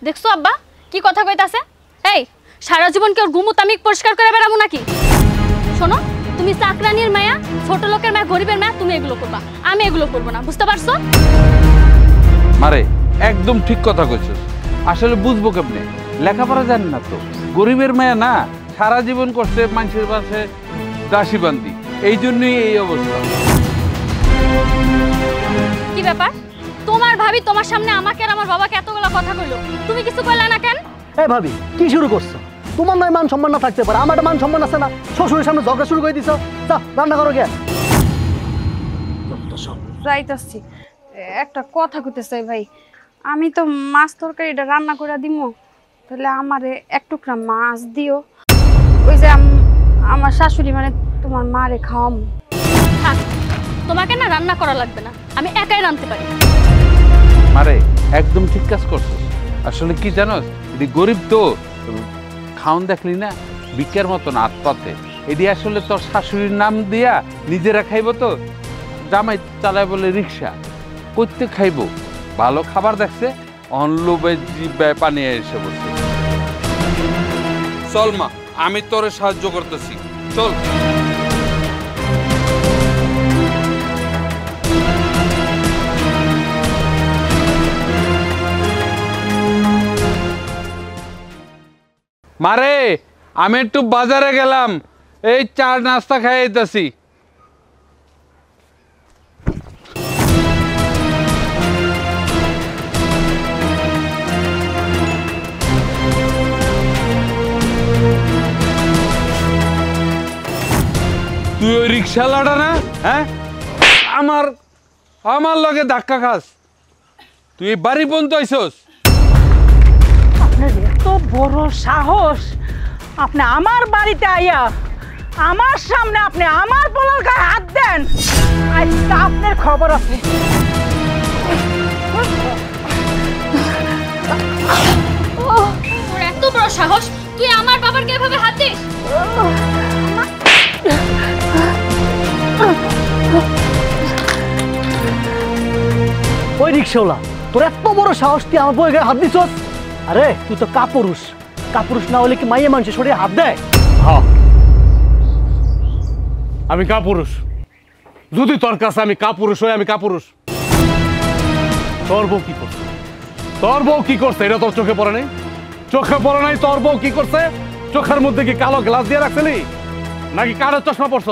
দেখছো আব্বা কি কথা কইতাছে? এই সারা জীবন কি ওর গুমুত আমি পরিষ্কার করে বেড়াবো নাকি? শোনো, তুমি চাকরানির মায়া, ছোট লোকের মায়া, গরিবের মায়া, তুমি এগুলো করবা, আমি এগুলো করবো না, বুঝতে পারছো? মারে একদম ঠিক কথা কইছস। আসলে বুঝবো কেমনে, লেখাপড়া জানি না তো, গরিবের মেয়ে না, সারা জীবন করছে মানুষের পাশে দাসী বান্দি, এই জন্যই এই অবস্থা। কি ব্যাপার? তোমার ভাবি তোমার সামনে আমাকে আর আমার বাবাকে এতগুলো কথা কইলো, তুমি কিছু কইলা না কেন? এ ভাবি, কি শুরু করছো? তোমার নয় মান সম্মান না থাকতে পারে, আমার একটা মান সম্মান আছে না? শ্বশুরের সামনে ঝগড়া শুরু করে দিছো। যা রান্না করো গে। যাইতাছি, একটা কথা কইতে চাই ভাই, আমি তো মাছ তরকারিটা রান্না করে দিমু, তাহলে আমারে এক টুকরা মাছ দিও। ওই যে আমার শাশুড়ি মানে তোমার মারে খাওয়াম। থাক, তোমাকে না রান্না করা লাগবে না, আমি একাই রাঁধতে পারি। মারে একদম ঠিক কাজ করছিস। আসলে কি জানোস, এটি গরিব তো, খাওন দেখলি না ভিক্ষার মতন হাত পাতে, এটি আসলে তোর শাশুড়ির নাম দিয়া নিজেরা খাইব তো, জামাই চালায় বলে রিক্সা করতে খাইব, ভালো খাবার দেখছে অনলোবে জিব্বায় পানি এসে বসে। চল মা, আমি তোরে সাহায্য করতেছি, চল। মারে আমি একটু বাজারে গেলাম, এই চার নাস্তা খাইতেছি। তুই ওই রিক্সাওয়ালাটা না? হ্যাঁ, আমার লগে ধাক্কা খাস, তুই বাড়ি পর্যন্ত আইসস? আপনার এত বড় সাহস, আপনি আমার বাড়িতে আইয়া আমার সামনে আপনি আমার পোলার গায়ে হাত দেন, আজকে আপনার খবর আছে। তোর এত বড় সাহস, তুই আমার বাবার গায়ে এভাবে হাত দিস? ওই রিক্সাওয়ালা, তোর এত বড় সাহস, তুই আমার বউয়ের গায়ে হাত দিছস? আরে তুই তো কাপুরুষ, কাপুরুষ না হলে কি মাইয়া মানুষের শরীরে হাত দেয়? হ্যাঁ, আমি কাপুরুষ। যদি তোর কাছে আমি কাপুরুষ হই, আমি কাপুরুষ। তোর বউ কি করছে? তোর বউ কি করছে এটা তোর চোখে পড়ে নাই? চোখে পড়ে নাই তোর বউ কি করছে? চোখের মধ্যে কি কালো গ্লাস দিয়ে রাখছিলি নাকি কারো চশমা পড়ছ?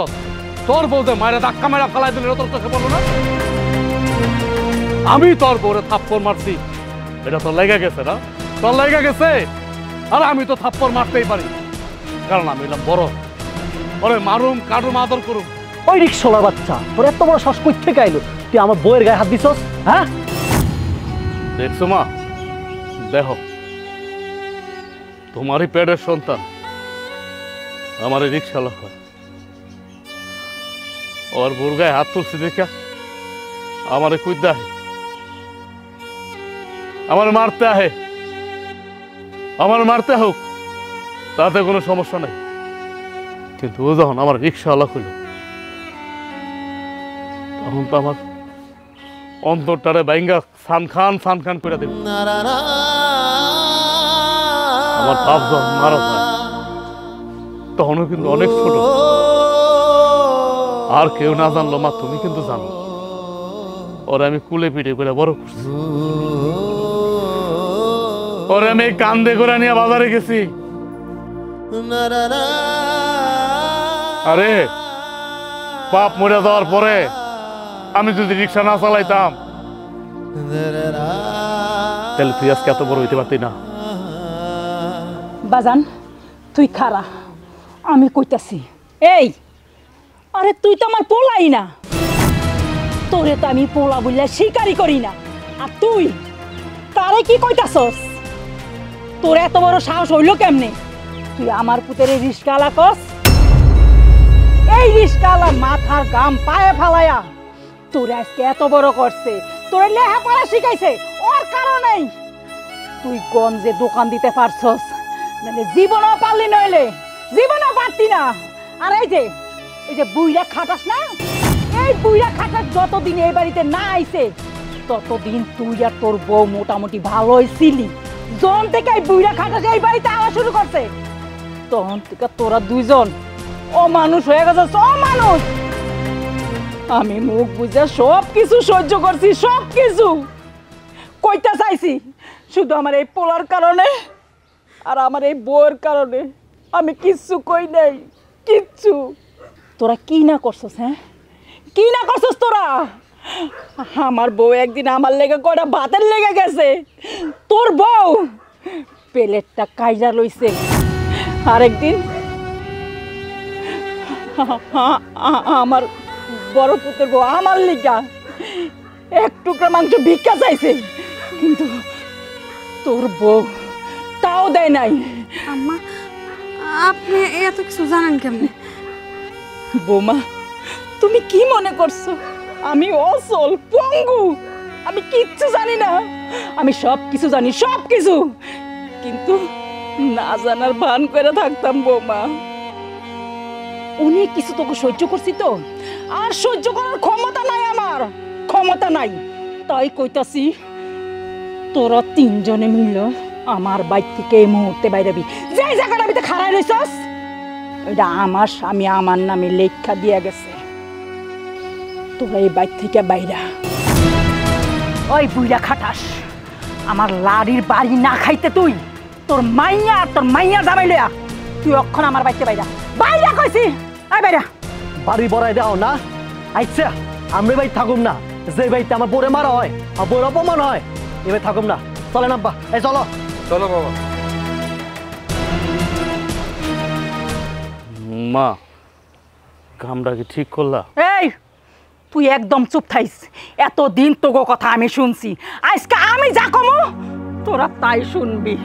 তোর বউ যে মায়েরা ধাক্কা মায়েরা ফেলাই দিল, তোর চোখে পড়লো না? আমি তোর বউরে থাপ্পড় মারছি, এটা তোর লেগে গেছে না? তোর লেগে গেছে। আর আমি তো থাপ্পড় মারতেই পারি, কারণ আমি এলাম বড়। ওরে মারুম কাটুম আদর করুম। ওই রিক্সাওয়ালা বাচ্চা, তোর এত বড় সাহস কই থেকে আইলো? তুই আমার বউয়ের গায়ে হাত দিছস? হ্যাঁ, দেখছো মা, দেখো তোমারই পেটের সন্তান আমার রিক্সাওয়ালা হয়, ওর বউর গায়ে হাত তুলছি দেখা আমারে কুইদা আহে, আমার মারতে আহে। আমার মারতে হোক, তাতে কোনো সমস্যা নাই, কিন্তু ও যখন আমার রিক্সাওয়ালা খুলল, তখন তো আমার অন্তরটারে বাইঙ্গা সানখান সানখান করে দেব। আমার বাপ যখন মারা যায়, তখনও কিন্তু অনেক ছোট, আর কেউ না জানলো, মা তুমি কিন্তু জানো, ওরে আমি কুলে পিঠে করে বড় করছি। ওরে আমি কান্দে করে নিয়ে বাজারে গেছি। আরে বাপ মরে যাওয়ার পরে আমি যদি রিক্সা না চালাইতাম, তাহলে তুই আজকে এত বড় হইতে পারতি না। বাজান, তুই খারা, আমি কইতাছি। এই, আরে তুই তো আমার পোলাই না, তোরে তো আমি পোলা বললে স্বীকারই করি না। আর তুই তারে কি কইতাছস? তোর এত বড় সাহস হইল কেমনে? তুই আমার পুতের এই রিস্কালা কস? এই রিস্কালা মাথার গাম পায়ে ফালায়া তোরে আজকে এত বড় করছে, তোরে লেখাপড়া শিখাইছে ওর কারণেই তুই গঞ্জে দোকান দিতে পারছস, মানে জীবনও পারলি, নইলে জীবনও পারতি না। আর এই যে বুইরা খাটাস না, এই বুইরা খাটাস যতদিন এই বাড়িতে না আইছে ততদিন তুই আর তোর বউ মোটামুটি ভালোই ছিলি। যখন থেকে এই বুইরা খাটাস এই বাড়িতে আওয়া শুরু করছে তখন থেকে তোরা দুইজন অমানুষ হয়ে গেছে, অমানুষ। আমি মুখ বুঝে সব কিছু সহ্য করছি, সব কিছু কইতে চাইছি, শুধু আমার এই পোলার কারণে আর আমার এই বউয়ের কারণে আমি কিচ্ছু কই নাই, কিচ্ছু। তোরা কি না করছস? হ্যাঁ, কি না করছস তোরা? আমার বউ একদিন আমার লেগে কয়টা ভাতের লেগে গেছে, তোর বউ প্লেটটা কাইজা লইছে। আরেকদিন আমার বড় পুতের বউ আমার লিগা এক টুকরা মাংস ভিক্ষা চাইছে, কিন্তু তোর বউ তাও দেয় নাই। আম্মা, আপনি এত কিছু জানেন কেমনে? বৌমা, তুমি কি মনে করছো আমি অসল পঙ্গু? আমি কিচ্ছু জানি না, আমি সব কিছু জানি, সব কিছু, কিন্তু না জানার ভান করে থাকতাম। বৌমা, অনেক কিছু তোকে সহ্য করছি, তো আর সহ্য করার ক্ষমতা নাই, আমার ক্ষমতা নাই। তাই কইতাছি তোরা তিনজনে মিল আমার বাইর থেকে এই মুহূর্তে বাইরাবি। যে জায়গাটা আমি খাড়াই রইছস এটা আমার স্বামী আমার নামে লেখা দিয়া গেছে। তোরা এই বাইর থেকে বাইরা। ওই বুইরা খাটাস, আমার লাড়ির বাড়ি না খাইতে তুই তোর মাইয়া জামাই লইয়া তুই অক্ষণ আমার বাইতে বাইরা, বাইরা কইছি। আই বাইরা। বাড়ি বড়াই দাও না, আচ্ছা আমরা বাড়ি থাকুম না, যে বাড়িতে আমার বউরে মারা হয় আর বউর অপমান হয় এবার থাকুম না। চলেন আব্বা, এই চলো। চলো বাবা। মা, কামটা কি ঠিক করলা? এই তুই একদম চুপ থাইস, এতদিন তোগো কথা আমি শুনছি, আজকে আমি যা কমু তোরা তাই শুনবি।